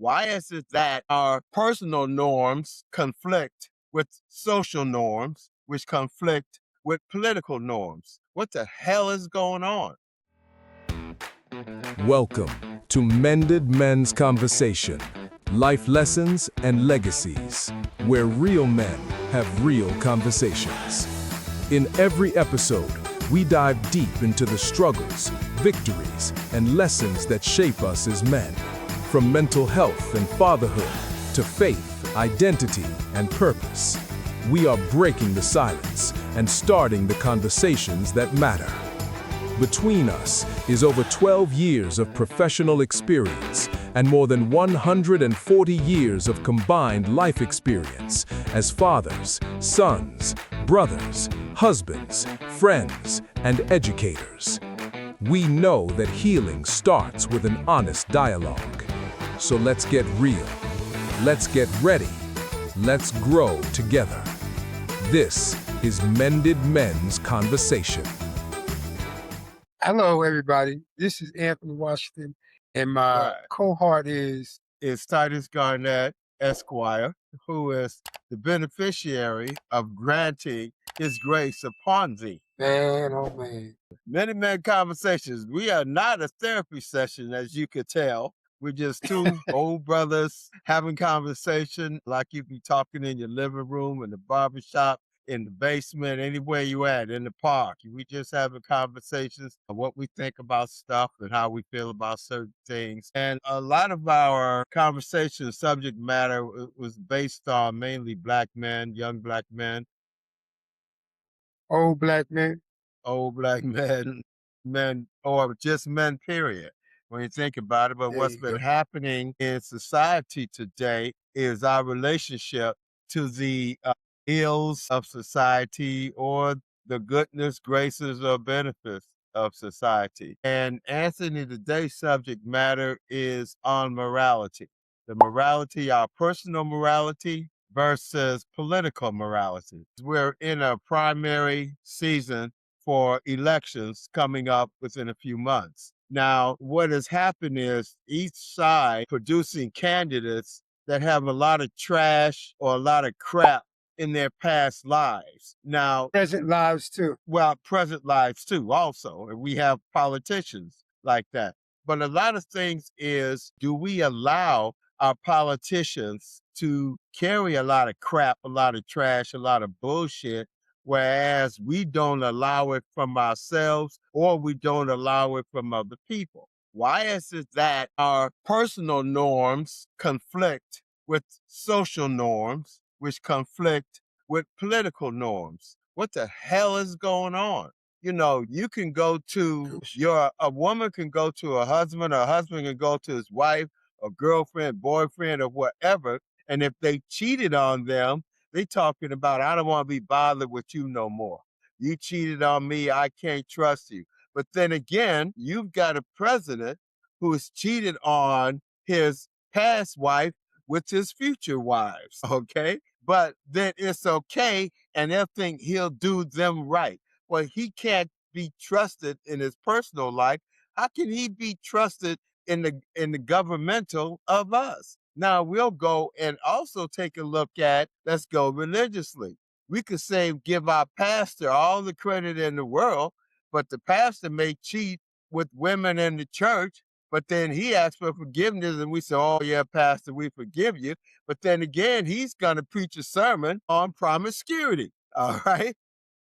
Why is it that our personal norms conflict with social norms, which conflict with political norms? What the hell is going on? Welcome to Mended Men's Conversation, life lessons and legacies, where real men have real conversations. In every episode, we dive deep into the struggles, victories, and lessons that shape us as men. From mental health and fatherhood to faith, identity, and purpose, we are breaking the silence and starting the conversations that matter. Between us is over 12 years of professional experience and more than 140 years of combined life experience as fathers, sons, brothers, husbands, friends, and educators. We know that healing starts with an honest dialogue. So let's get real. Let's get ready. Let's grow together. This is Mended Men's Conversation. Hello, everybody. This is Anthony Washington, and my cohort is Titus Garnett, Esquire, who is the beneficiary of granting his grace upon thee. man, oh man. Mended Men Conversations. We are not a therapy session, as you could tell. We're just two old brothers having conversation like you be talking in your living room, in the barbershop, in the basement, anywhere you at, in the park. We just having conversations of what we think about stuff and how we feel about certain things. And a lot of our conversation subject matter was based on mainly black men, young black men, Old black man. old black men, or just men, period, when you think about it. But There what's you been go. happening in society today is our relationship to the ills of society or the goodness, graces, or benefits of society. And Anthony, today's subject matter is on morality. The morality, our personal morality versus political morality. We're in a primary season for elections coming up within a few months. Now, what has happened is each side producing candidates that have a lot of trash or a lot of crap in their past lives. Now, Present lives too. well, present lives too, also. And we have politicians like that. But a lot of things is, do we allow our politicians to carry a lot of crap, a lot of trash, a lot of bullshit, whereas we don't allow it from ourselves or we don't allow it from other people? Why is it that our personal norms conflict with social norms, which conflict with political norms? What the hell is going on? You know, you can go to a woman can go to a husband can go to his wife, or girlfriend, boyfriend, or whatever. And if they cheated on them, they talking about, I don't want to be bothered with you no more. You cheated on me, I can't trust you. But then again, you've got a president who has cheated on his past wife with his future wives, okay? But then it's okay, and they'll think he'll do them right. Well, he can't be trusted in his personal life. How can he be trusted in the governmental of us? Now we'll go and also take a look at, let's go religiously. We could say give our pastor all the credit in the world, but the pastor may cheat with women in the church, but then he asks for forgiveness and we say, oh yeah, pastor, we forgive you. But then again, he's going to preach a sermon on promiscuity. All right.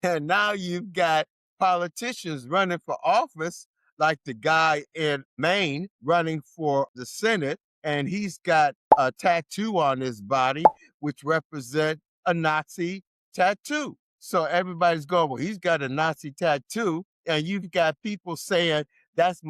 And now you've got politicians running for office, like the guy in Maine running for the Senate, and he's got a tattoo on his body, which represent a Nazi tattoo. So everybody's going, well, he's got a Nazi tattoo, and you've got people saying that's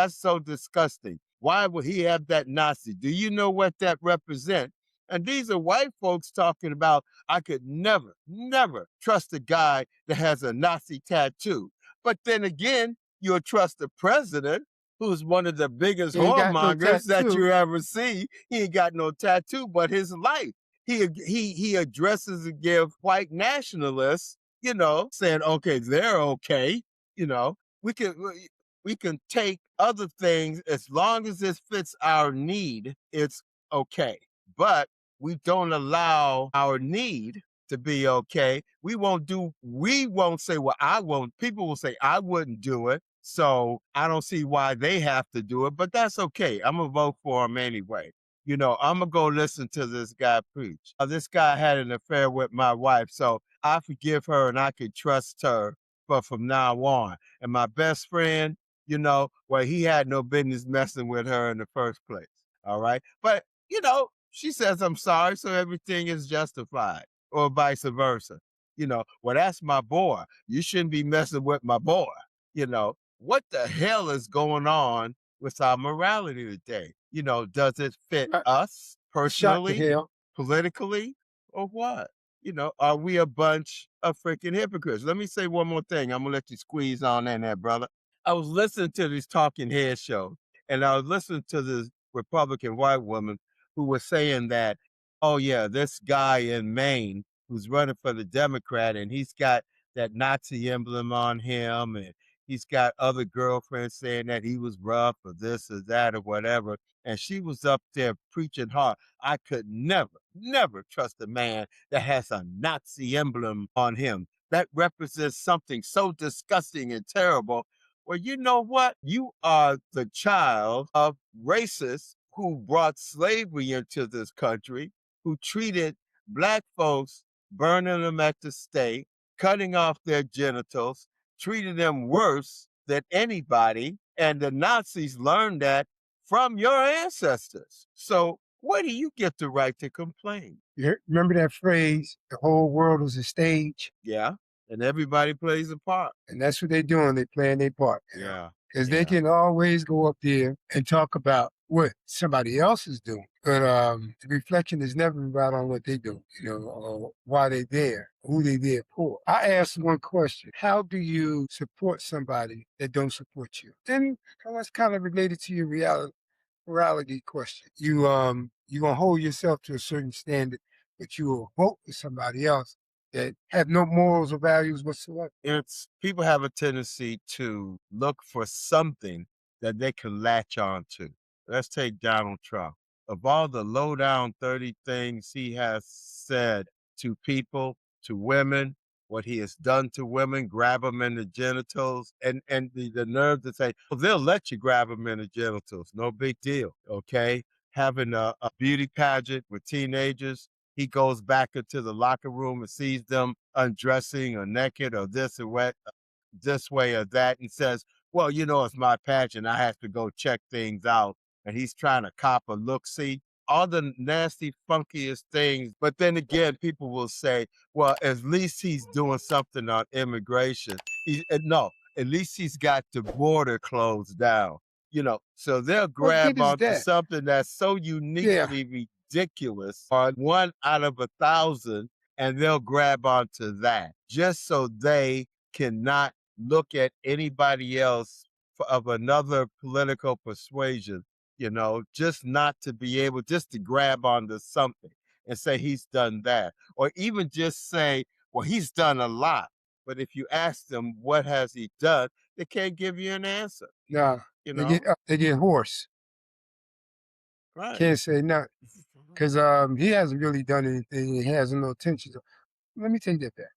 so disgusting. Why would he have that Nazi? Do you know what that represents? And these are white folks talking about, I could never, never trust a guy that has a Nazi tattoo. But then again, you'll trust the president, who's one of the biggest He ain't got no whoremongers that tattoo. you ever see. He ain't got no tattoo, but his life. He addresses and give white nationalists, you know, saying, okay, they're okay. You know, we can take other things as long as it fits our need. It's okay. But we don't allow our need to be okay. We won't say, well, I won't. People will say, I wouldn't do it. So I don't see why they have to do it, but that's okay. I'm going to vote for them anyway. I'm going to go listen to this guy preach. This guy had an affair with my wife, so I forgive her and I could trust her but from now on. And my best friend, well, he had no business messing with her in the first place. All right. But, she says, I'm sorry. So everything is justified or vice versa. Well, that's my boy. You shouldn't be messing with my boy. What the hell is going on with our morality today? Does it fit I- us Shot to personally, hell. politically, or what? Are we a bunch of freaking hypocrites? Let me say one more thing. I'm gonna let you squeeze on in there, brother. I was listening to these talking head shows, and I was listening to this Republican white woman who was saying that, oh yeah, this guy in Maine who's running for the Democrat, and he's got that Nazi emblem on him, and he's got other girlfriends saying that he was rough or this or that or whatever. And she was up there preaching hard. I could never, never trust a man that has a Nazi emblem on him. That represents something so disgusting and terrible. Well, you know what? You are the child of racists who brought slavery into this country, who treated black folks, burning them at the stake, cutting off their genitals, treated them worse than anybody. And the Nazis learned that from your ancestors. So where do you get the right to complain? Remember that phrase, the whole world is a stage? Yeah. And everybody plays a part. And that's what they're doing. They're playing their part. Yeah. Because they can always go up there and talk about what somebody else is doing. But the reflection is never about on what they do, or why they're there, who they there for. I asked one question. How do you support somebody that don't support you? Then that's kind of related to your morality question. You gonna hold yourself to a certain standard, but you will vote for somebody else that have no morals or values whatsoever. It's people have a tendency to look for something that they can latch on to. Let's take Donald Trump. Of all the low down 30 things he has said to people, to women, what he has done to women, grab them in the genitals, and the nerve to say, well, they'll let you grab them in the genitals. No big deal. Okay. Having a beauty pageant with teenagers, he goes back into the locker room and sees them undressing or naked or this way or that, and says, well, it's my pageant. I have to go check things out. And he's trying to cop a look see, all the nasty, funkiest things. But then again, people will say, well, at least he's doing something on immigration. No, at least he's got the border closed down. So they'll What good grab is onto that? something that's so Yeah. uniquely ridiculous on one out of 1,000, and they'll grab onto that just so they cannot look at anybody else of another political persuasion, just not to be able just to grab onto something and say he's done that, or even just say, well, he's done a lot. But if you ask them what has he done, they can't give you an answer. Nah, You they know, get hoarse. right? Can't say nothing because he hasn't really done anything. He has no intention. Let me take that back.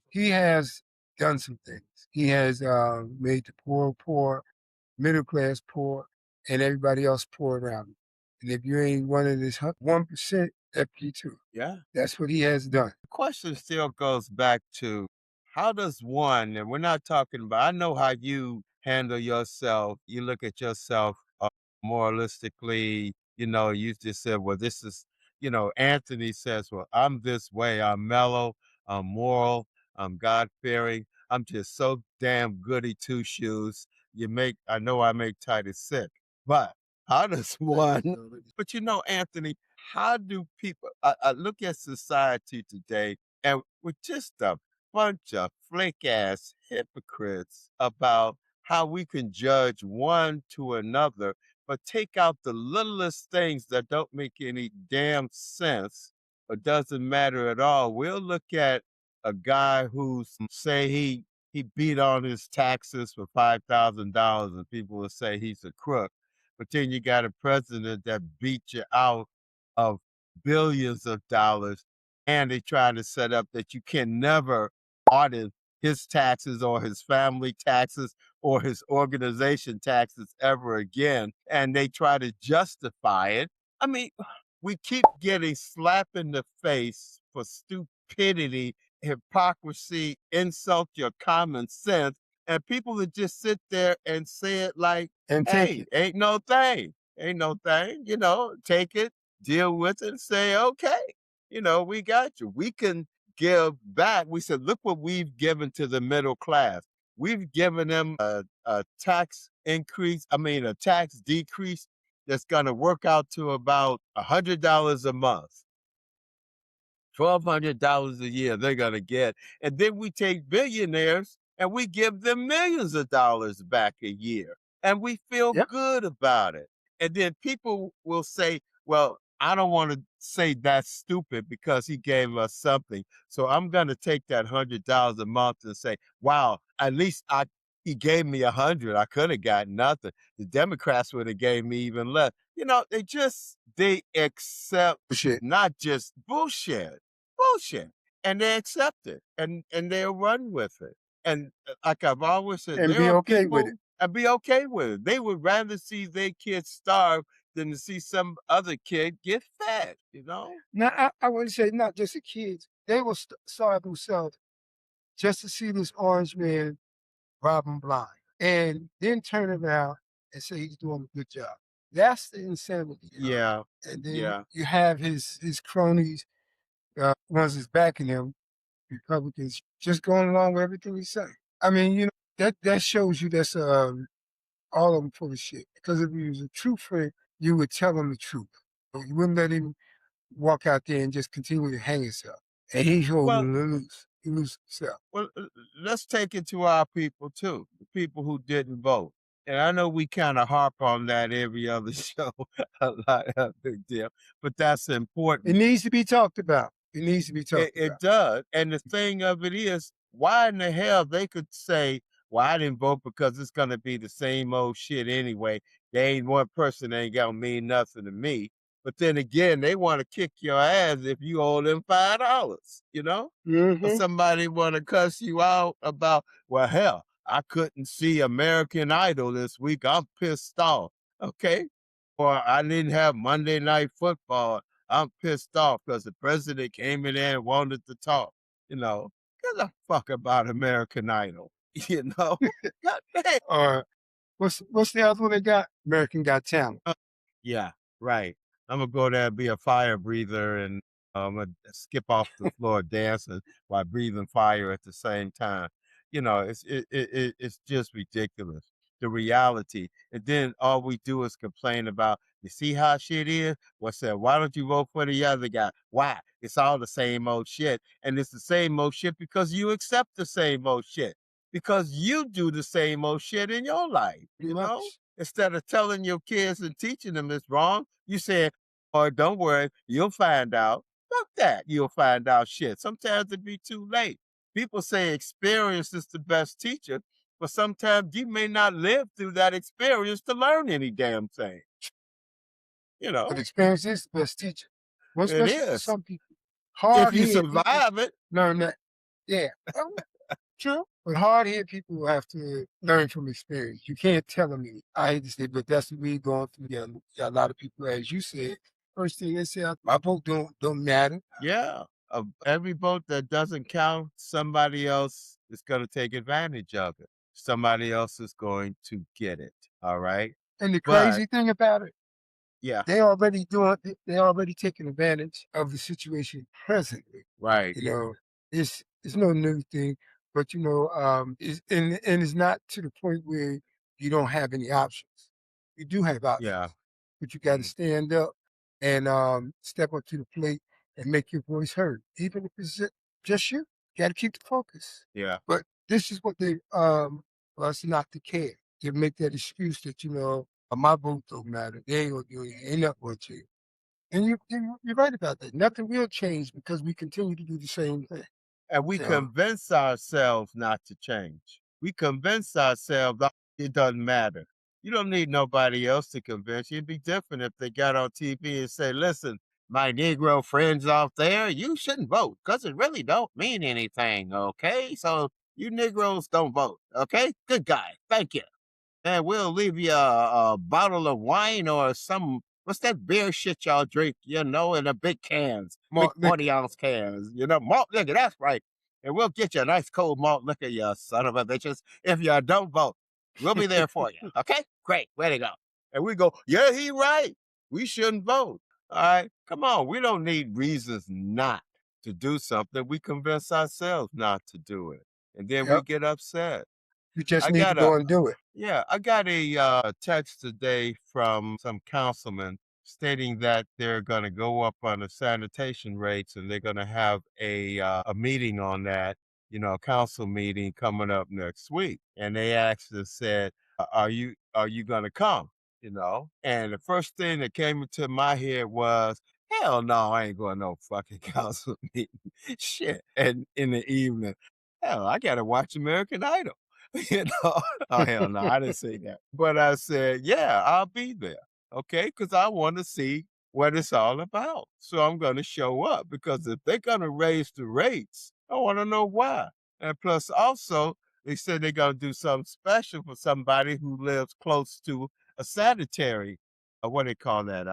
He has done some things. He has made the poor poor, middle class poor, and everybody else poor around him. And if you ain't one of this 1%, FP2. Yeah. That's what he has done. The question still goes back to how does one, and we're not talking about, I know how you handle yourself. You look at yourself moralistically, you just said, well, this is, Anthony says, well, I'm this way. I'm mellow. I'm moral. I'm God fearing. I'm just so damn goody two shoes. I know I make Titus sick, but how does one, but Anthony, how do people, I look at society today and we're just a bunch of flake ass hypocrites about how we can judge one to another, but take out the littlest things that don't make any damn sense or doesn't matter at all. We'll look at a guy who's say he beat on his taxes for $5,000 and people will say he's a crook. But then you got a president that beat you out of billions of dollars, and they try to set up that you can never audit his taxes or his family taxes or his organization taxes ever again, and they try to justify it. I mean, we keep getting slapped in the face for stupidity, hypocrisy, insult your common sense, and people that just sit there and say it like, and take hey, it. ain't no thing. Ain't no thing, take it, deal with it, and say, okay, we got you. We can give back. We said, look what we've given to the middle class. We've given them a tax increase, I mean, a tax decrease that's going to work out to about $100 a month. $1,200 a year they're going to get. And then we take billionaires and we give them millions of dollars back a year. And we feel Yep. good about it. And then people will say, well, I don't want to say that's stupid because he gave us something. So I'm going to take that $100 a month and say, wow, at least he gave me 100. I could have got nothing. The Democrats would have gave me even less. They accept Shit. not just bullshit, and they accept it, and they'll run with it. And like I've always said, And there be are okay with people it. and be okay with it. They would rather see their kids starve than to see some other kid get fed. Now, I wouldn't say not just the kids. They will starve themselves just to see this orange man rob them blind and then turn around and say he's doing a good job. That's the insanity. Yeah, And then yeah. you have his cronies, ones that's backing him, Republicans, just going along with everything he's saying. I mean, that shows you that's all of them full of shit. Because if he was a true friend, you would tell him the truth. You wouldn't let him walk out there and just continue to hang himself. And he's Well, holding the loose. He lose himself. let's take it to our people too, the people who didn't vote. And I know we kind of harp on that every other show, a lot of big deal, but that's It important. needs to be talked about. It needs to be It, talked it about. does. And the thing of it is, why in the hell they could say, well, I didn't vote because it's going to be the same old shit anyway. There ain't one person that ain't going to mean nothing to me. But then again, they want to kick your ass if you owe them $5, Or Mm-hmm. somebody want to cuss you out about, well, hell, I couldn't see American Idol this week. I'm pissed off. Okay. Or I didn't have Monday Night Football. I'm pissed off because the president came in there and wanted to talk. You know, Get the fuck about American Idol. You know, God damn. Or what's the other one they got? American Got Talent. Yeah, right. I'm gonna go there and be a fire breather, and I'm gonna skip off the floor dancing while breathing fire at the same time. It's just ridiculous. The reality, and then all we do is complain about. You see how shit is? What's that? Why don't you vote for the other guy? Why? It's all the same old shit, and it's the same old shit because you accept the same old shit because you do the same old shit in your life. Pretty much. Instead of telling your kids and teaching them it's wrong, you say, "Oh, don't worry, you'll find out." Fuck that, you'll find out shit. Sometimes it be too late. People say experience is the best teacher, but sometimes you may not live through that experience to learn any damn thing. You But know, experience is the best teacher. Well, it especially for is. some people. If you Hard-headed people survive it, learn that. Yeah. True. But hard-headed people have to learn from experience. You can't tell them anything. I hate to say, but that's what we're going through. Yeah, a lot of people, as you said, first thing they say, my vote don't matter. yeah. Every vote that doesn't count, somebody else is going to take advantage of it. Somebody else is going to get it. All right. And the But crazy thing about it, yeah, they already taking advantage of the situation presently. right. You know, it's no new thing, but and it's not to the point where you don't have any options. You do have Yeah. options, but you got to Mm, stand up and step up to the plate and make your voice heard, even if it's just you. You got to keep the focus. yeah. But this is what they for us not to care. To make that excuse that my vote don't matter. They ain't gonna do it. Ain't nothing gonna change. And you're right about that. Nothing will change because we continue to do the same thing. And we So, convince ourselves not to change. We convince ourselves that it doesn't matter. You don't need nobody else to convince you. It'd be different if they got on TV and say, listen, my Negro friends out there, you shouldn't vote because it really don't mean anything, okay? So you Negroes don't vote, okay? Good guy. Thank you. And we'll leave you a bottle of wine or some, what's that beer shit y'all drink, in the big cans, big Malt liquor. 40-ounce cans, malt liquor, that's right. And we'll get you a nice cold malt liquor, you son of a bitches, if you don't vote. We'll be there for you, okay? Great, way to go. And we go, yeah, he right. We shouldn't vote. All right, come on. We don't need reasons not to do something. We convince ourselves not to do it. And then we Yep. get upset. You just I need to got a go and do it. yeah, I got a text today from some councilman stating that they're going to go up on the sanitation rates and they're going to have a meeting on that, a council meeting coming up next week. And they actually said, are you going to come? And the first thing that came into my head was, hell no, I ain't going to no fucking council meeting. Shit. And in the evening, hell, I got to watch American Idol. you know, Oh, hell no, I didn't say that. But I said, yeah, I'll be there. Okay. Because I want to see what it's all about. So I'm going to show up because if they're going to raise the rates, I want to know why. And plus, also, they said they're going to do something special for somebody who lives close to a sanitary, what do they call that?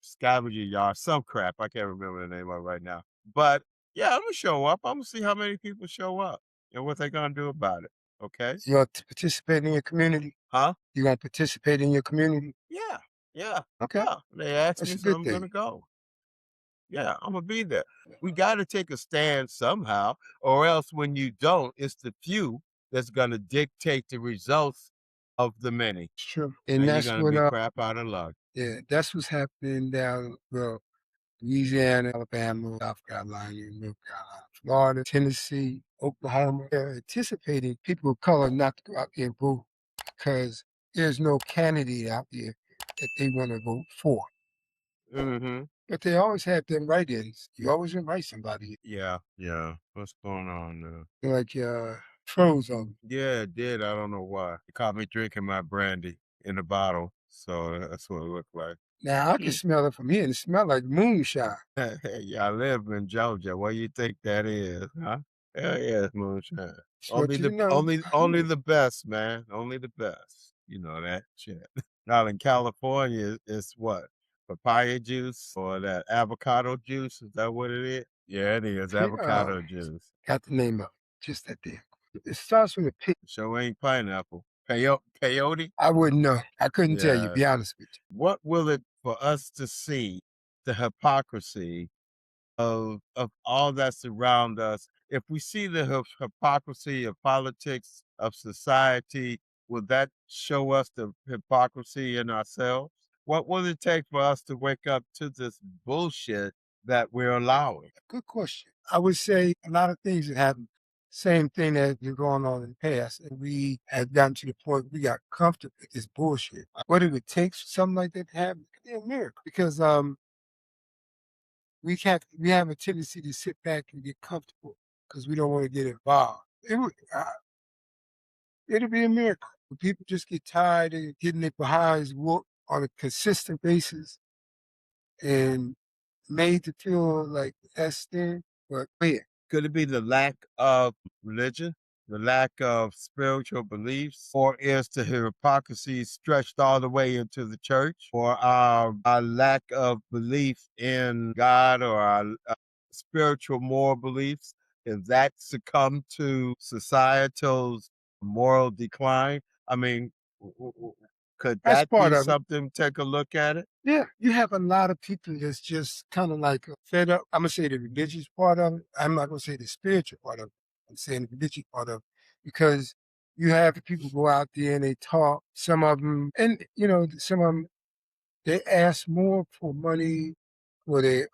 Scavenger yard, some crap. I can't remember the name of it right now. But yeah, I'm going to show up. I'm going to see how many people show up and what they're going to do about it. Okay. You want to participate in your community? Huh? You want to participate in your community? Yeah. Yeah. Okay, Yeah. They asked that's me, a so good I'm going thing. to go. Yeah. I'm going to be there. We got to take a stand somehow, or else when you don't, it's the few that's going to dictate the results of the many. It's true. And And you're that's going to what be crap out of luck. yeah, that's what's happening down Louisiana, Alabama, South Carolina, North Carolina, Florida, Tennessee, Oklahoma. They're anticipating people of color not to go out there and vote because there's no candidate out there that they want to vote for. Hmm. But they always have them write-ins. You always invite somebody. Yeah. Yeah. What's going on there? They're like froze on. Yeah, it did. I don't know why. It caught me drinking my brandy in a bottle. So that's what it looked like. Now I can smell it from here. It smells like moonshine. Yeah, I live in Georgia. What do you think that is, huh? Hell yeah, it's moonshine. That's Only what you the know. only the best, man. Only the best. You know that shit. Now in California, it's what? Papaya juice or that avocado juice? Is that what it is? Yeah, it is avocado juice. Got the name of it. Just that there. It starts with a P. Sure ain't pineapple. Peyote? I wouldn't know. I couldn't tell you, Yeah. be honest with you. What will it for us to see the hypocrisy of all that's around us? If we see the hypocrisy of politics, of society, will that show us the hypocrisy in ourselves? What will it take for us to wake up to this bullshit that we're allowing? Good question. I would say a lot of things that happen, same thing that has been going on in the past. And we have gotten to the point we got comfortable with this bullshit. What it would take for something like that to happen? It could be a miracle. Because we have a tendency to sit back and get comfortable because we don't want to get involved. It'll be a miracle. When people just get tired of getting their behinds whooped on a consistent basis and made to feel like that's there. But yeah, Could it be the lack of religion, the lack of spiritual beliefs, or is the hypocrisy stretched all the way into the church, or our lack of belief in God or our spiritual moral beliefs? Is that succumb to societal's moral decline? I mean, could that's that part be of it. something? Take a look at it. Yeah, you have a lot of people that's just kind of like fed up. I'm gonna say the religious part of it. I'm not gonna say the spiritual part of it. I'm saying the religious part of it because you have people go out there and they talk. Some of them, and some of them, they ask more for money for their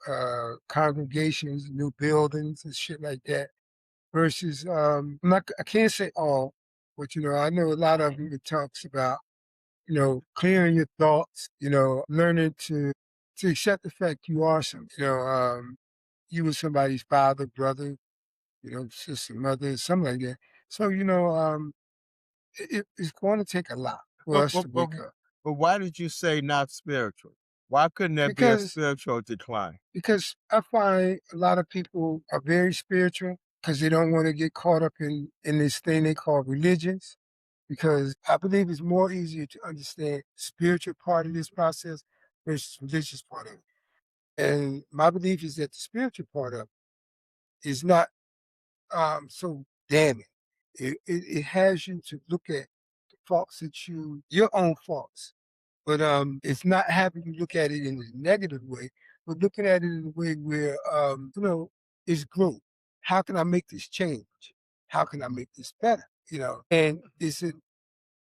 congregations, new buildings and shit like that. Versus, I can't say all, but I know a lot of them. It talks about clearing your thoughts, learning to accept the fact you are something. You were somebody's father, brother, sister, mother, something like that. So, it's going to take a lot for But, us but, to but, wake up. but why did you say not spiritual? Why couldn't there be a because spiritual decline? because I find a lot of people are very spiritual because they don't want to get caught up in this thing they call religions. Because I believe it's more easier to understand the spiritual part of this process versus religious part of it. And my belief is that the spiritual part of it is not so damning. It has you to look at the faults that your own faults, but it's not having you look at it in a negative way, but looking at it in a way where it's growth. How can I make this change? How can I make this better? And is it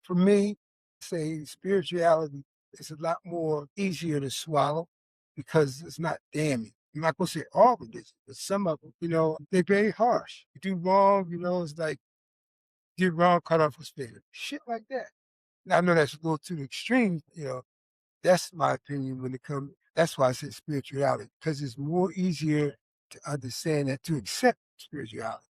for me? Say spirituality is a lot more easier to swallow because it's not damning. I'm not gonna say all religions, but some of them, they're very harsh. You do wrong, it's like get wrong, cut off his finger. Shit like that. Now I know that's a little too extreme, that's my opinion when it comes. That's why I said spirituality, because it's more easier to understand and to accept spirituality.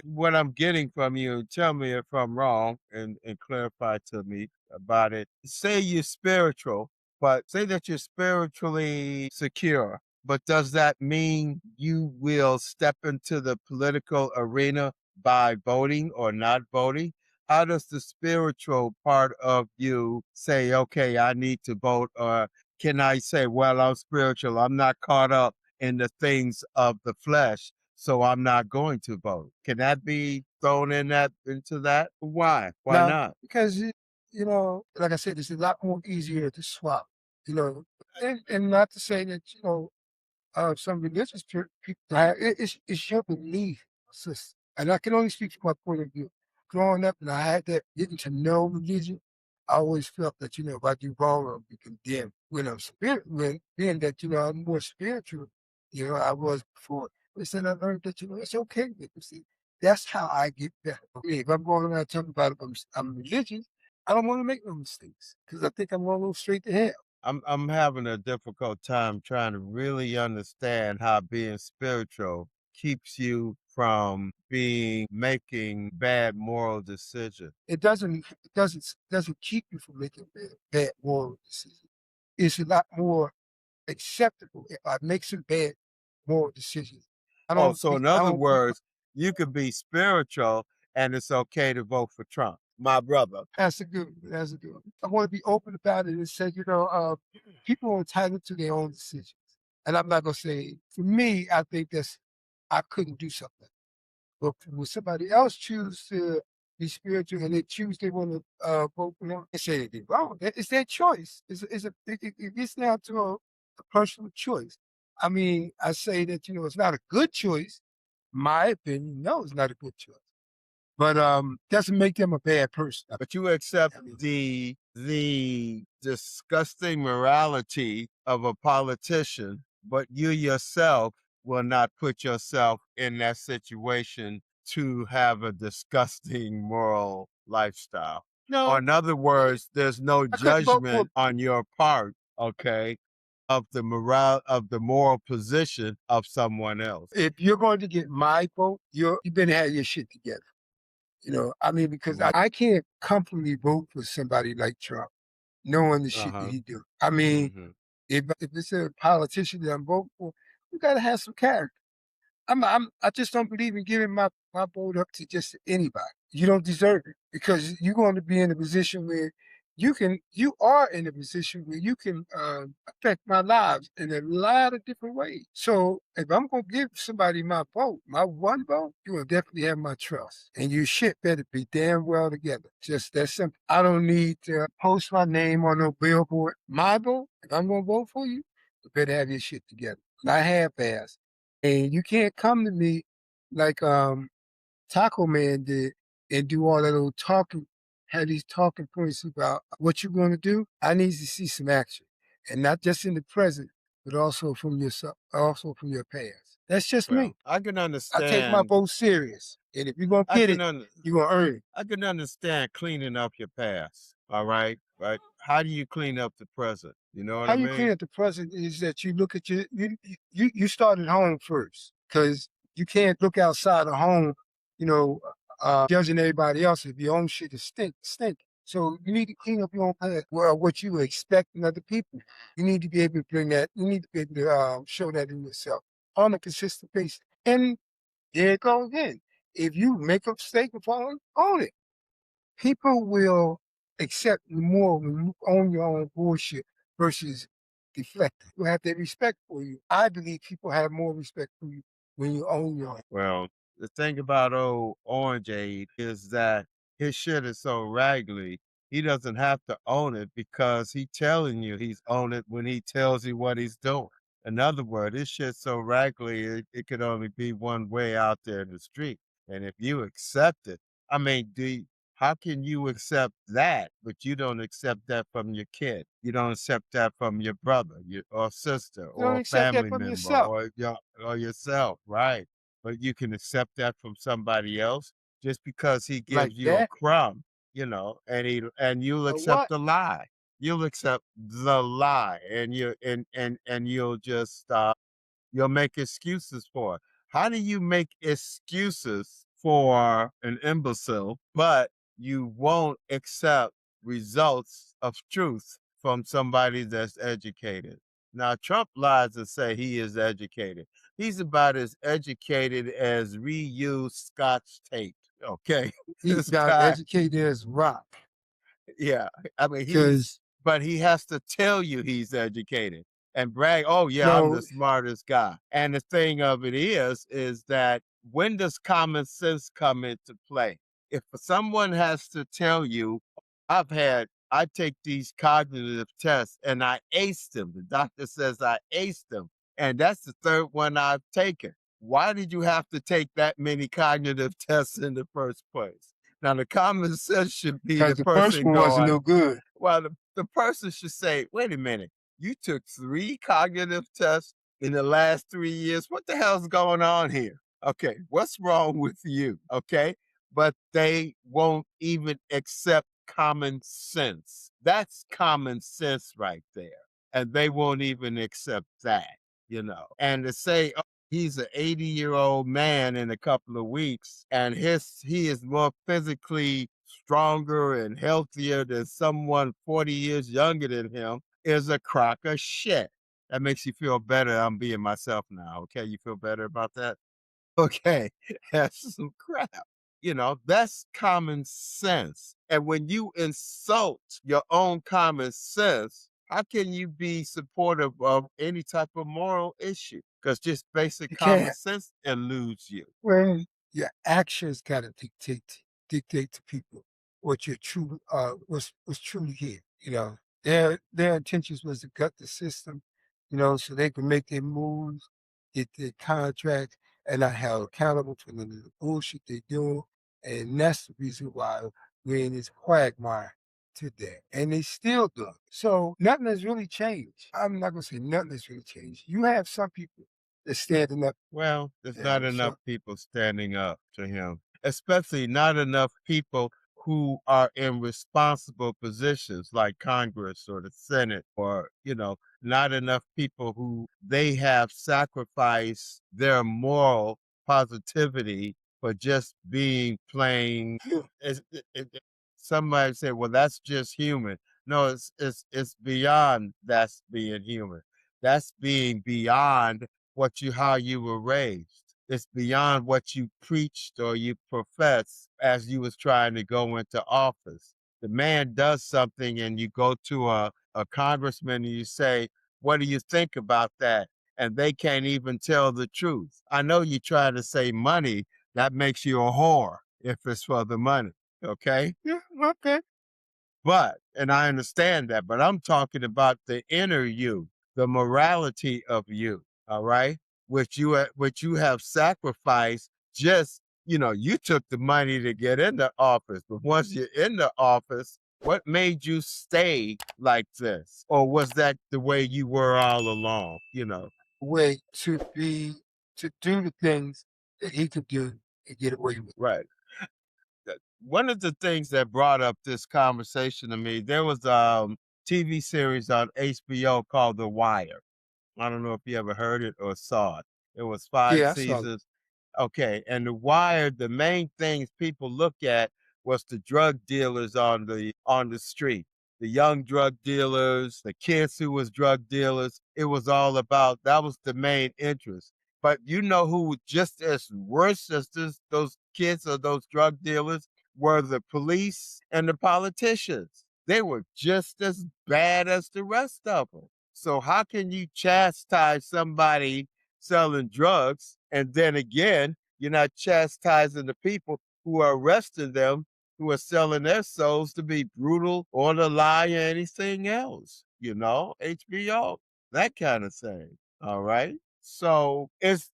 What I'm getting from you, tell me if I'm wrong and clarify to me about it. Say you're spiritual, but say that you're spiritually secure. But does that mean you will step into the political arena by voting or not voting? How does the spiritual part of you say, okay, I need to vote? Or can I say, well, I'm spiritual, I'm not caught up in the things of the flesh, so I'm not going to vote? Can that be thrown into that? Why? Why Now, not? because like I said, it's a lot more easier to swap. And not to say that some religious people, it's your belief system. And I can only speak from my point of view. Growing up, and I had that getting to know religion, I always felt that, if I do wrong, I'll be condemned. When being that, I'm more spiritual, I was before. But then I learned that, it's okay. See, that's how I get better. If I'm going around talking about I'm religious, I don't want to make no mistakes because I think I'm going to go straight to hell. I'm having a difficult time trying to really understand how being spiritual keeps you from being making bad moral decisions. It doesn't keep you from making bad moral decisions. It's a lot more acceptable if I make some bad moral decisions. Oh, so in I other don't be words, you could be spiritual and it's okay to vote for Trump. My brother. That's a good one. That's a good one. I want to be open about it and say, people are entitled to their own decisions. And I'm not gonna say for me, I think I couldn't do something. But when somebody else choose to be spiritual and they choose they want to vote for them, they say anything wrong. It's their choice. It gets down to a personal choice. I mean, I say that it's not a good choice. My opinion, no, it's not a good choice. But doesn't make them a bad person. But you accept I mean, the disgusting morality of a politician, but you yourself will not put yourself in that situation to have a disgusting moral lifestyle. Or no, in other words, there's no I couldn't vote for. judgment on your part, okay, of the morale of the moral position of someone else. If you're going to get my vote, you better have your shit together. I mean, because Mm, I can't comfortably vote for somebody like Trump, knowing the shit that uh-huh. he do. I mean, Hmm. if it's a politician that I'm voting for, you got to have some character. I just don't believe in giving my vote up to just anybody. You don't deserve it because you're going to be in a position where you are in a position where you can affect my lives in a lot of different ways. So if I'm going to give somebody my vote, my one vote, you will definitely have my trust. And your shit better be damn well together. Just that simple. I don't need to post my name on no billboard. My vote, if I'm going to vote for you, you better have your shit together. Not half-ass. And you can't come to me like Taco Man did and do all that old talking, have these talking points about what you're going to do. I need to see some action, and not just in the present, but also from yourself, also from your past. That's just me. Well, I can I take my understand. vote serious, and if you're gonna I get can it, un- you're gonna earn it. I can understand cleaning up your past. All right, right. How do you clean up the present? You know what How I you clean mean? up the present is that you look at you start at home first because you can't look outside of home, you know, judging everybody else if your own shit is stink. So you need to clean up your own past. Well, what you expect in other people, you need to be able to bring that. You need to be able to show that in yourself on a consistent basis. And there it goes again. If you make a mistake and fall, own it. People will accept you more when you own your own bullshit versus deflecting. You have that respect for you. I believe people have more respect for you when you own your own. Well, the thing about old Orange Age is that his shit is so raggedy, he doesn't have to own it because he telling you he's own it when he tells you what he's doing. In other words, this shit's so raggedy, it could only be one way out there in the street. And if you accept it, I mean, how can you accept that, but you don't accept that from your kid? You don't accept that from your brother, or sister, You don't or a accept that family from member, yourself or yourself, right? But you can accept that from somebody else just because he like gives you a that. crumb, and you'll Or accept what? the lie. You'll accept the lie, and you'll just you'll make excuses for it. How do you make excuses for an imbecile, but you won't accept results of truth from somebody that's educated? Now, Trump lies and say he is educated. He's about as educated as reused Scotch tape. Okay, He's this about guy, educated as rock. yeah. I mean, Because, but he has to tell you he's educated and brag, oh, yeah, I'm no, the smartest guy. And the thing of it is that when does common sense come into play? If someone has to tell you, I take these cognitive tests and I aced them. The doctor says I aced them. And that's the third one I've taken. Why did you have to take that many cognitive tests in the first place? Now, the common sense should be because the the first person one wasn't going, no good. well, the person should say, wait a minute, you took 3 cognitive tests in the last 3 years. What the hell's going on here? Okay, what's wrong with you? Okay, but they won't even accept common sense. That's common sense right there. And they won't even accept that. And to say, oh, he's an 80-year-old man in a couple of weeks, and he is more physically stronger and healthier than someone 40 years younger than him is a crock of shit. That makes you feel better. I'm being myself now. Okay. You feel better about that? Okay. That's some crap. That's common sense. And when you insult your own common sense, how can you be supportive of any type of moral issue? Because just basic You common can't. sense eludes you. When your actions gotta dictate to people what your what's truly here. Their intentions was to gut the system, so they could make their moves, get their contracts, and not held accountable for the bullshit they do. And that's the reason why we're in this quagmire today. And they still do it. So nothing has really changed. I'm not gonna say nothing has really changed. You have some people that's standing up. Well, there's not enough So people standing up to him, especially not enough people who are in responsible positions like Congress or the Senate, or, not enough people who they have sacrificed their moral positivity for just being plain. Somebody said, well, that's just human. No, it's beyond that's being human. That's being beyond how you were raised. It's beyond what you preached or you professed as you was trying to go into office. The man does something and you go to a congressman and you say, what do you think about that? And they can't even tell the truth. I know you try to say money, that makes you a whore if it's for the money. Okay. yeah, okay. And I understand that, but I'm talking about the inner you, the morality of you, all right? Which you have sacrificed just, you took the money to get into office, but once you're in the office, what made you stay like this? Or was that the way you were all along? Way to do the things that he could do and get away with. Right. One of the things that brought up this conversation to me, there was TV series on HBO called The Wire. I don't know if you ever heard it or saw it. It was five Yeah, I saw it. seasons. Okay, and The Wire, the main things people look at was the drug dealers on the street, the young drug dealers, the kids who was drug dealers. It was all about that was the main interest. But you know who was just as worse as those kids or those drug dealers were the police and the politicians. They were just as bad as the rest of them. So how can you chastise somebody selling drugs and then again, you're not chastising the people who are arresting them, who are selling their souls to be brutal or to lie or anything else, HBO, that kind of thing. All right. So it's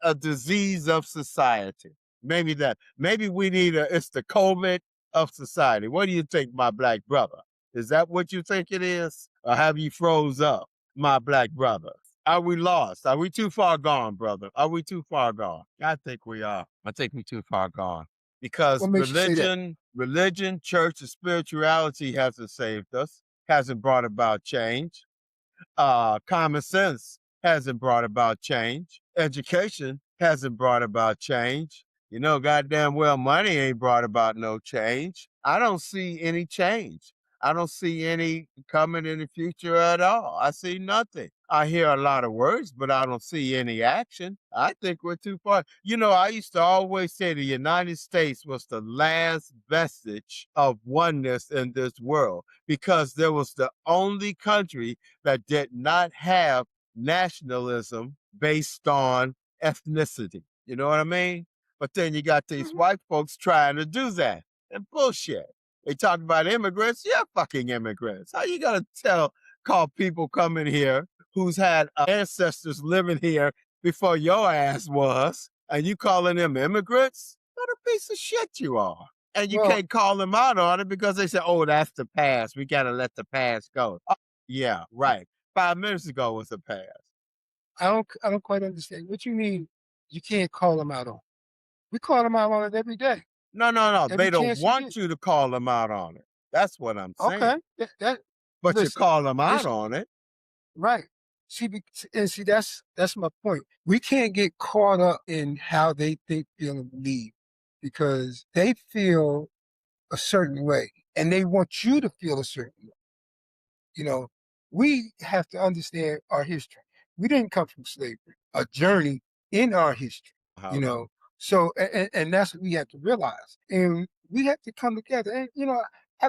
a disease of society. Maybe we need it's the COVID of society. What do you think, my black brother? Is that what you think it is? Or have you froze up, my black brother? Are we lost? Are we too far gone, brother? Are we too far gone? I think we are. I think we're too far gone. Because What makes you say that? religion, church, and spirituality hasn't saved us, hasn't brought about change. Common sense hasn't brought about change. Education hasn't brought about change. Goddamn well, money ain't brought about no change. I don't see any change. I don't see any coming in the future at all. I see nothing. I hear a lot of words, but I don't see any action. I think we're too far. I used to always say the United States was the last vestige of oneness in this world because there was the only country that did not have nationalism based on ethnicity. You know what I mean? But then you got these Mhm. white folks trying to do that. And bullshit. They talk about immigrants. Yeah, fucking immigrants. How you gonna call people coming here who's had ancestors living here before your ass was, and you calling them immigrants? What a piece of shit you are. And you Well, can't call them out on it because they say, "Oh, that's the past. We gotta let the past go." Oh, yeah, right. 5 minutes ago was the past. I don't quite understand. What you mean you can't call them out on? We call them out on it every day, No. every They don't chance you want get. you to call them out on it. That's what I'm Okay, saying. that But you listen, call them out this on it. right. See, that's my point. We can't get caught up in how they think, feel, and believe because they feel a certain way and they want you to feel a certain way. You know, we have to understand our history. We didn't come from slavery, a journey in our history, you How know. So, and that's what we have to realize. And we have to come together. And,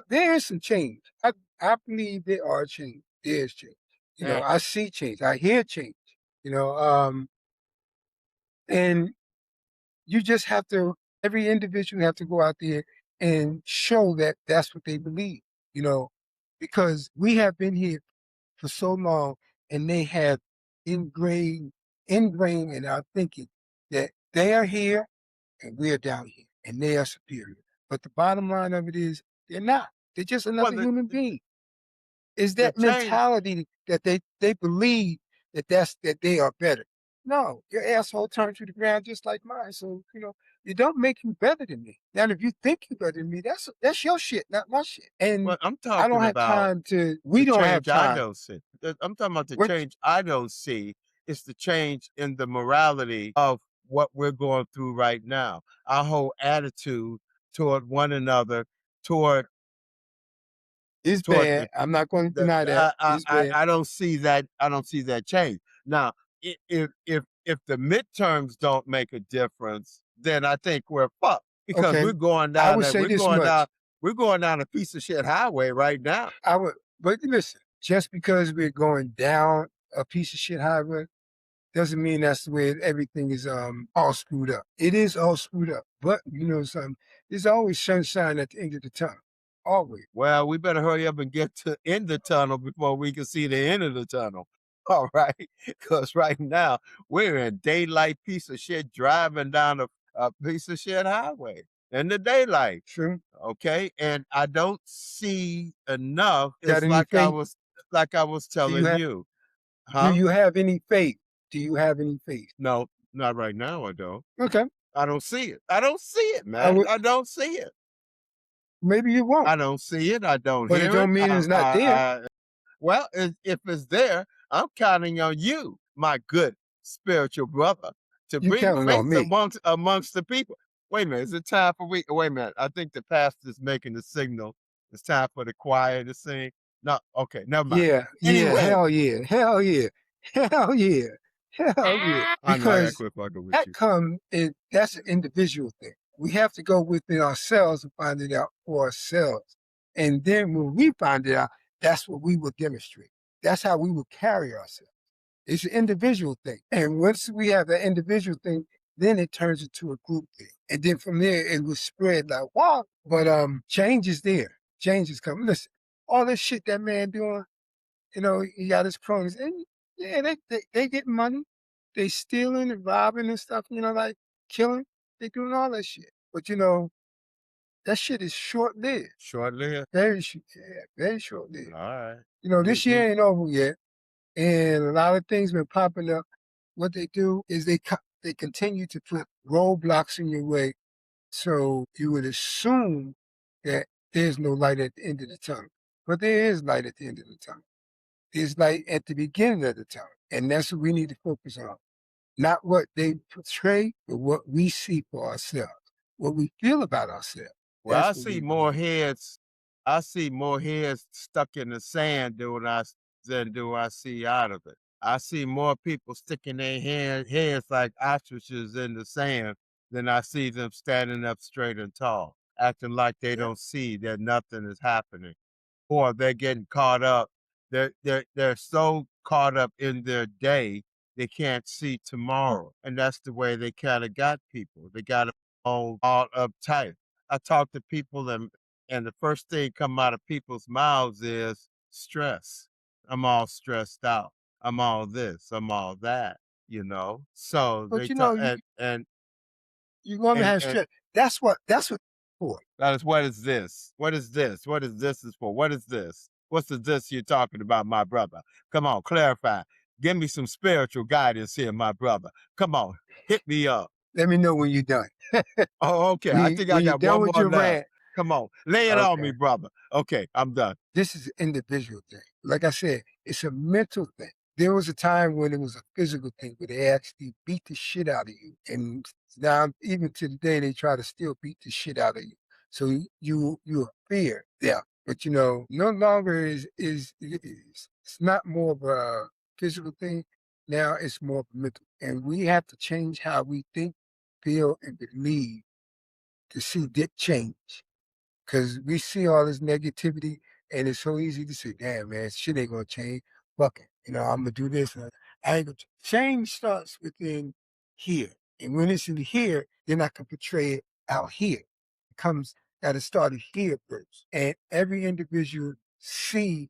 there is some change. I believe there are change. There's change. eh, I see change. I hear change, you know. And you just have to, every individual have to go out there and show that that's what they believe, you know, because we have been here for so long, and they have ingrained ingrained in our thinking that they are here and we are down here, and they are superior. But the bottom line of it is they're not. They're just well, another human being. Is the that change. mentality that they believe that they are better? No, your asshole turned to the ground just like mine. So you don't make you better than me. Now, if you think you're better than me, that's your shit, not my shit. And Well, I'm I don't talking have about time to. We the don't have change I time. don't see. I'm talking about the What? change I don't see. It's the change in the morality of what we're going through right now. Our whole attitude toward one another, toward It's toward bad. I'm not going to deny that. It's bad. I don't see that. I don't see that change. Now, if the midterms don't make a difference, then I think we're fucked because Okay. I would say this much. we're going down a piece of shit highway right now. But listen, just because we're going down a piece of shit highway doesn't mean that's the way everything is all screwed up. It is all screwed up. But you know something, there's always sunshine at the end of the tunnel. Always. Well, we better hurry up and get to in the tunnel before we can see the end of the tunnel. All right, because right now we're in daylight piece of shit driving down a piece of shit highway in the daylight. True. Okay, and I don't see enough. Got It's any faith? like I was Do you telling have you, do huh? you have any faith? Do you have any faith? No, not right now. I don't. Okay. I don't see it. I don't see it, I man. would I don't see it. maybe you won't. I don't see it. I don't But it hear it. don't mean it's not there. Well, if it's there, I'm counting on you, my good spiritual brother, to You bring counting on faith me. amongst the people. Wait a minute, is it time for wait a minute, I think the pastor's making the signal. It's time for the choir to sing. No, okay, never mind. Yeah, yeah, Anyway, hell yeah, hell yeah, hell yeah, hell yeah. I know I gotta Because quit fucking with that you. come in, that's an individual thing. We have to go within ourselves and find it out for ourselves. And then when we find it out, that's what we will demonstrate. That's how we will carry ourselves. It's an individual thing. And once we have that individual thing, then it turns into a group thing. And then from there, it will spread like, wow. But change is there. Change is coming. Listen, all this shit that man doing, he got his cronies. And yeah, they get money. They stealing and robbing and stuff, like killing. They doing all that shit. But that shit is short lived. Short lived? Yeah, very short lived. All right. This year ain't over yet. And a lot of things been popping up. What they do is they continue to put roadblocks in your way, so you would assume that there's no light at the end of the tunnel. But there is light at the end of the tunnel. There's light at the beginning of the tunnel, and that's what we need to focus on. Not what they portray, but what we see for ourselves, what we feel about ourselves. Well, That's what we believe. I see more heads stuck in the sand than do I see out of it. I see more people sticking their heads like ostriches in the sand than I see them standing up straight and tall, acting like they Yeah. don't see that nothing is happening. Or they're getting caught up. They're so caught up in their day they can't see tomorrow. And that's the way they kind of got people. They got them all uptight. I talk to people and the first thing come out of people's mouths is stress. I'm all stressed out. I'm all this. I'm all that. So they But talk you want to have and strength. That's what for. that is what is this? What is this? What is this is for? What is this? What's the this you're talking about, my brother? Come on, clarify. Give me some spiritual guidance here, my brother. Come on, hit me up. Let me know when you're done. Oh, okay. I think I When you're got done one with more your left. rant, Come on, lay it on okay. me, brother. Okay, I'm done. This is an individual thing. Like I said, it's a mental thing. There was a time when it was a physical thing where they actually beat the shit out of you. And now, even to the day, they try to still beat the shit out of you. So you fear them. But no longer it's not more of a physical thing. Now it's more of a mental. And we have to change how we think, feel, and believe to see that change. Because we see all this negativity, and it's so easy to say, damn, man, shit ain't going to change. Fuck it. I'm going to do this. I ain't going to. Change starts within here. And when it's in here, then I can portray it out here. It comes, got to start here first. And every individual see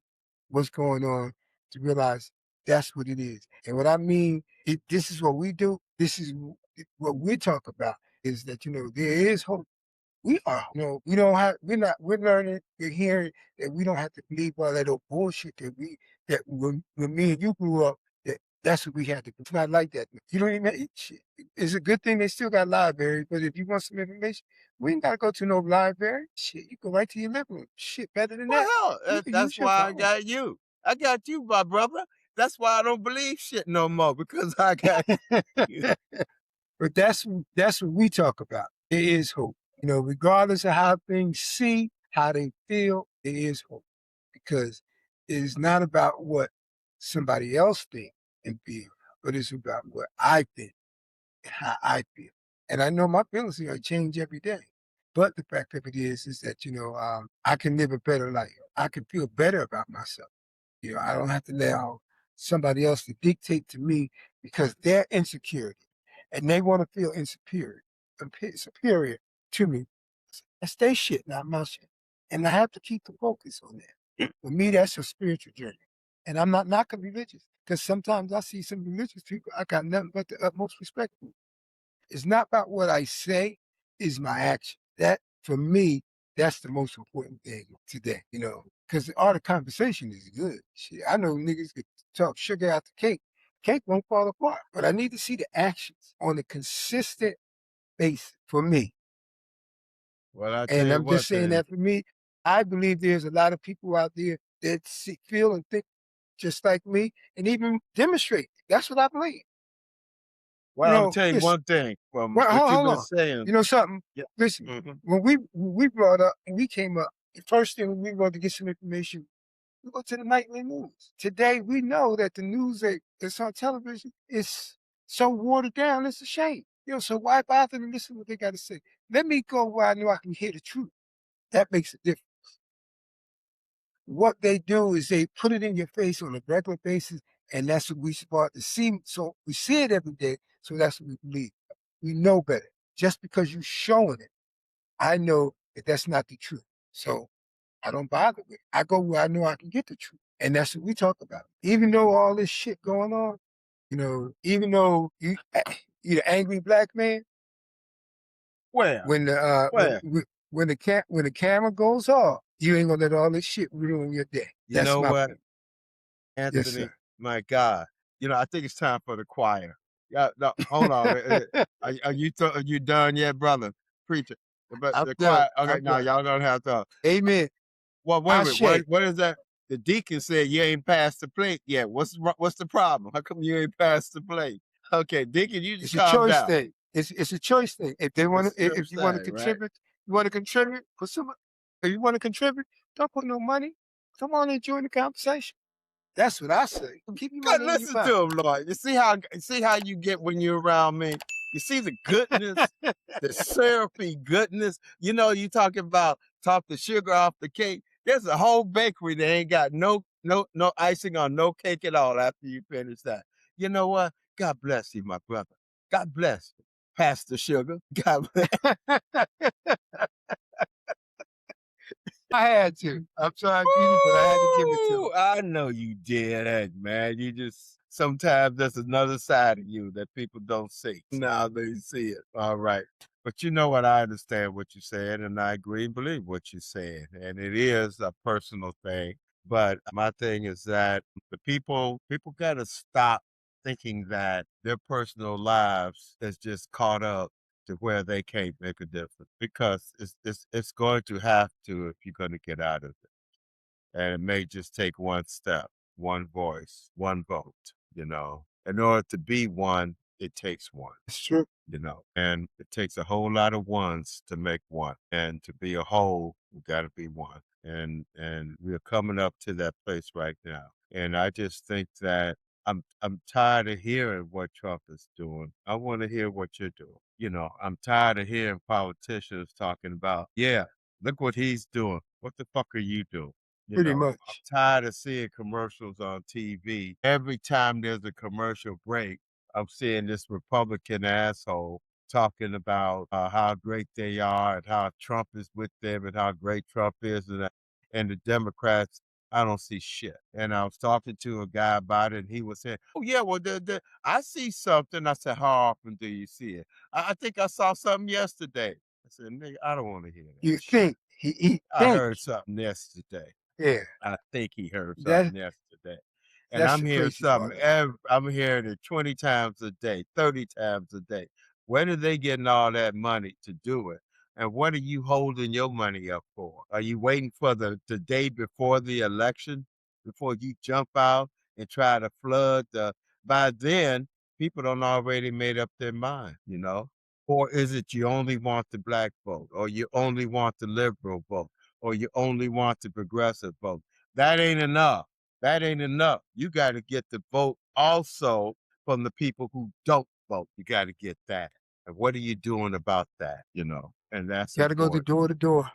what's going on to realize that's what it is. And what I mean, this is what we do. This is what we talk about is that, there is hope. We are. We don't have, we're learning, we're hearing that we don't have to believe all that old bullshit that when me and you grew up, that's what we had to do. It's not like that. You don't even, shit. It's a good thing they still got libraries, but if you want some information, we ain't got to go to no library. Shit, you go right to your living room. Shit, better than Well, that. hell, You can that's use your why I phone. got you. I got you, my brother. That's why I don't believe shit no more because I got you. But that's what we talk about. There is hope. Regardless of how things see, how they feel, there is hope. Because it is not about what somebody else thinks and feel, but it's about what I think and how I feel. And I know my feelings are going to change every day. But the fact of it is that, I can live a better life. I can feel better about myself. I don't have to allow somebody else to dictate to me because they're insecurity and they want to feel superior to me. That's their shit, not my shit. And I have to keep the focus on that. For me, that's a spiritual journey. And I'm not knocking religious because sometimes I see some religious people, I got nothing but the utmost respect for. It's not about what I say, it's my action. That, for me, that's the most important thing today, because the art of conversation is good. Shit, I know niggas could talk sugar out the cake. Cake won't fall apart, but I need to see the actions on a consistent basis for me. Well, I tell And you I'm just what, saying then. that for me, I believe there's a lot of people out there that feel and think just like me and even demonstrate. That's what I believe. You Well, I'm gonna know, tell you it's one thing from well, what you've hold been on. saying. You know something? Yeah. Listen, Mhm. when we brought up, when we came up, the first thing when we wanted to get some information, we go to the nightly news. Today, we know that the news that's on television is so watered down. It's a shame. You know, so why bother to listen to what they got to say? Let me go where I know I can hear the truth. That makes a difference. What they do is they put it in your face on a regular basis, and that's what we start to see. So we see it every day, so that's what we believe. We know better. Just because you're showing it, I know that that's not the truth. So I don't bother with it. I go where I know I can get the truth. And that's what we talk about. Even though all this shit going on, you know, even though you're an angry black man, Where? when the Where? when the camera goes off, you ain't gonna let all this shit ruin your day. You That's know my what, point. Yes, Anthony? sir. My God. I think it's time for the choir. Yeah, no, hold on. Are you done yet, brother? Preacher. But I'm the done. choir, okay, I'm now done. y'all gonna have to Amen. well, wait a minute. Ashe. What is that? The deacon said you ain't passed the plate yet. What's the problem? How come you ain't passed the plate? Okay, deacon, you just It's a calm choice down. thing. It's a choice thing. If they want It's to, your if you want to say, right? contribute, put some. If you want to contribute, don't put no money. Come on and join the conversation. That's what I say. Keep your God, money in your listen pocket. to him, Lord. You see how you get when you're around me. You see the goodness, the syrupy goodness. You talking about top the sugar off the cake. There's a whole bakery that ain't got no icing on no cake at all after you finish that. You know what? God bless you, my brother. God bless you. Pastor Sugar. God bless. I had to. I'm sorry, Petey, but I had to give it to him. Ooh, I know you did that, man. You just sometimes there's another side of you that people don't see. Now they see it. All right. But you know what? I understand what you said, and I agree and believe what you said. And it is a personal thing. But my thing is that the people gotta stop thinking that their personal lives is just caught up to where they can't make a difference because it's going to have to if you're going to get out of it. And it may just take one step, one voice, one vote. In order to be one, it takes one. It's true. And it takes a whole lot of ones to make one. And to be a whole, we gotta be one. And we're coming up to that place right now. And I just think that I'm tired of hearing what Trump is doing. I want to hear what you're doing. I'm tired of hearing politicians talking about, yeah, look what he's doing. What the fuck are you doing? Pretty I'm much. tired of seeing commercials on TV. Every time there's a commercial break, I'm seeing this Republican asshole talking about how great they are and how Trump is with them and how great Trump is. And the Democrats, I don't see shit. And I was talking to a guy about it, and he was saying, "Oh yeah, well, I see something." I said, "How often do you see it?" I think I saw something yesterday. I said, "Nigga, I don't want to hear that You shit. think he I think? heard something yesterday." Yeah. I think he heard That something yesterday. And that's I'm the hearing crazy something part of it. I'm hearing it 20 times a day, 30 times a day. Where are they getting all that money to do it? And what are you holding your money up for? Are you waiting for the day before the election before you jump out and try to flood by then people don't already made up their mind? Or is it you only want the black vote or you only want the liberal vote or you only want the progressive vote? That ain't enough. That ain't enough. You got to get the vote also from the people who don't vote. You got to get that. And what are you doing about that? And that's Got to go to important. door to door.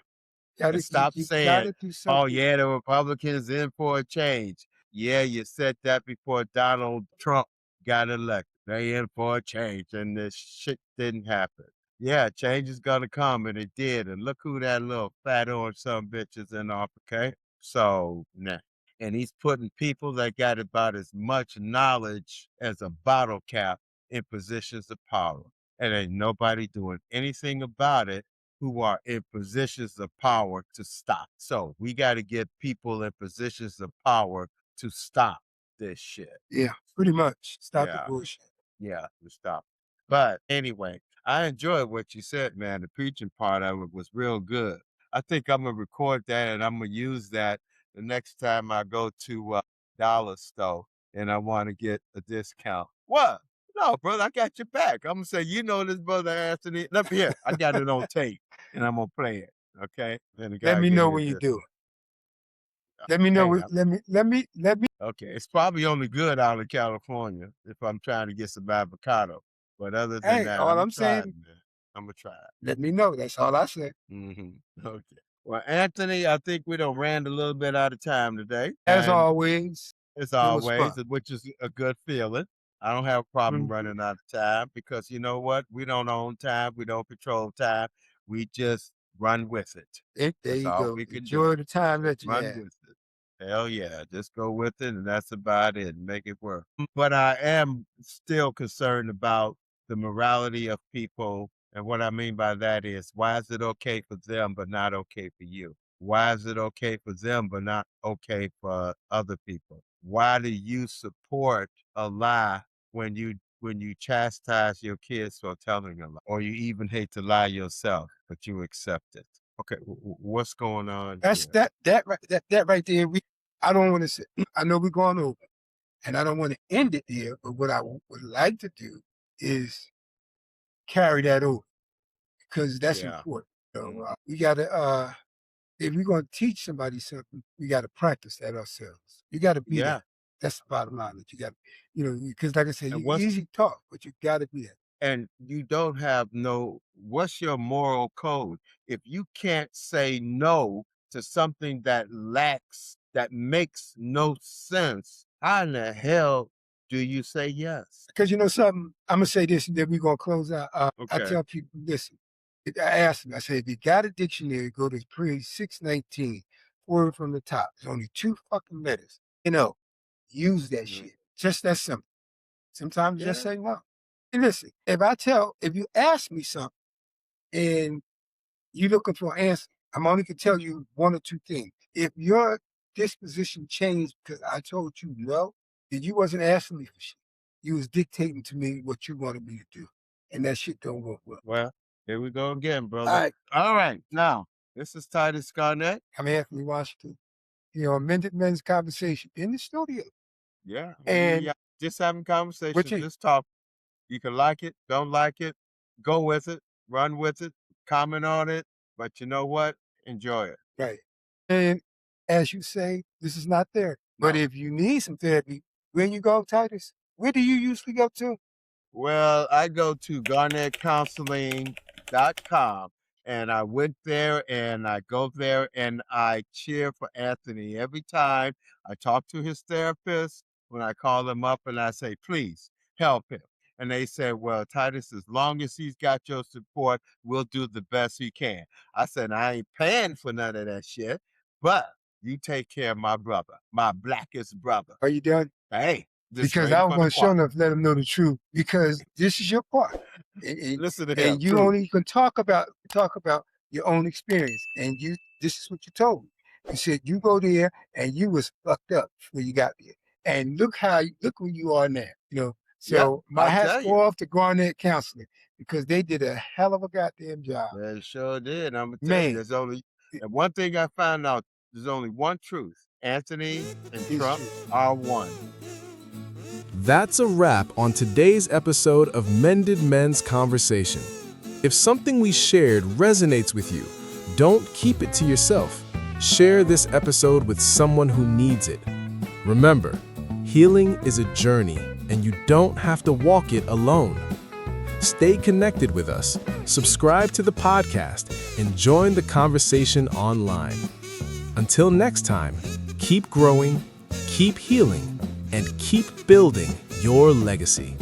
And You, stop you got saying, to do oh, something. yeah, the Republicans in for a change. Yeah, you said that before Donald Trump got elected. They in for a change, and this shit didn't happen. Yeah, change is gonna come, and it did. And look who that little fat orange son bitch is in off, okay? So, nah. And he's putting people that got about as much knowledge as a bottle cap in positions of power. And ain't nobody doing anything about it who are in positions of power to stop. So we got to get people in positions of power to stop this shit. Yeah, pretty much. Stop the Yeah, bullshit. yeah, to stop. But anyway, I enjoyed what you said, man. The preaching part of it was real good. I think I'm gonna record that and I'm gonna use that the next time I go to Dollar Store and I want to get a discount. What? No, brother, I got your back. I'm gonna say, you know this brother Anthony. Let me hear. I got it on tape, and I'm gonna play it. Okay. Then the Let guy me give know me a when you good. do it. Let me know. Hey, Let me. okay. It's probably only good out in California if I'm trying to get some avocado. But other than Hey, that, I'm all gonna I'm try it, saying, man. I'm gonna try it. let me know. That's all I said. Okay. Well, Anthony, I think we done ran a little bit out of time today, As and always, as it was always, fun. which is a good feeling. I don't have a problem Mhm. running out of time because you know what? We don't own time. We don't control time. We just run with it. There That's you all go. we can do. Enjoy the time Just that you run have. with it. Hell yeah. Just go with it. And that's about it. Make it work. But I am still concerned about the morality of people. And what I mean by that is, why is it okay for them, but not okay for you? Why is it okay for them, but not okay for other people? Why do you support a lie when you chastise your kids for telling a lie, or you even hate to lie yourself, but you accept it? Okay, what's going on That's here? that right there. I don't want to say. I know we're going over, and I don't want to end it there. But what I would like to do is carry that over because that's Yeah, important. We gotta. If we're gonna teach somebody something, we gotta practice that ourselves. You gotta be yeah. that. That's the bottom line. That you got. Because like I said, And you what's easy talk, but you gotta be that. and you don't have no what's your moral code? If you can't say no to something that makes no sense, how in the hell do you say yes? Because you know something, I'm gonna say this, and then we're gonna close out. I Okay. tell people, listen. I asked them. I said, if you got a dictionary, go to page 619, word from the top. There's only two fucking letters. Use that Mhm. shit. Just that simple. Sometimes just Yeah. say no. And listen, if you ask me something and you looking for an answer, I'm only can tell you one or two things. If your disposition changed because I told you no, then you wasn't asking me for shit. You was dictating to me what you wanted me to do. And that shit don't work well. Well, here we go again, All brother. right. All right. Now, this is Titus Garnett. I'm Anthony Washington. Mended Men's Conversation in the studio. Yeah. We And just having what conversation, you just talk. You can like it, don't like it, go with it, run with it, comment on it, but you know what? Enjoy it. right. And as you say, this is not therapy. But No. if you need some therapy, where you go, Titus? Where do you usually go to? Well, I go to garnettcounseling.com and I went there and I go there and I cheer for Anthony every time I talk to his therapist. When I call him up and I say, please help him. And they said, well, Titus, as long as he's got your support, we'll do the best we can. I said, I ain't paying for none of that shit, but you take care of my brother, my blackest brother. Are you done? Hey, just Because straight I was from the going to show choir. enough let them know the truth. Because this is your part, and, and, Listen to him, and you true. only can talk about your own experience. And this is what you told me. You said you go there and you was fucked up when you got there, and look where you are now. Yep, So my I hats tell go you. off to Garnett Counseling because they did a hell of a goddamn job, They sure did. I'm gonna tell you, man. and one thing I found out, there's only one truth. Anthony and It's Trump true. are one. That's a wrap on today's episode of Mended Men's Conversation. If something we shared resonates with you, don't keep it to yourself. Share this episode with someone who needs it. Remember, healing is a journey, and you don't have to walk it alone. Stay connected with us, subscribe to the podcast, and join the conversation online. Until next time, keep growing, keep healing, and keep building your legacy.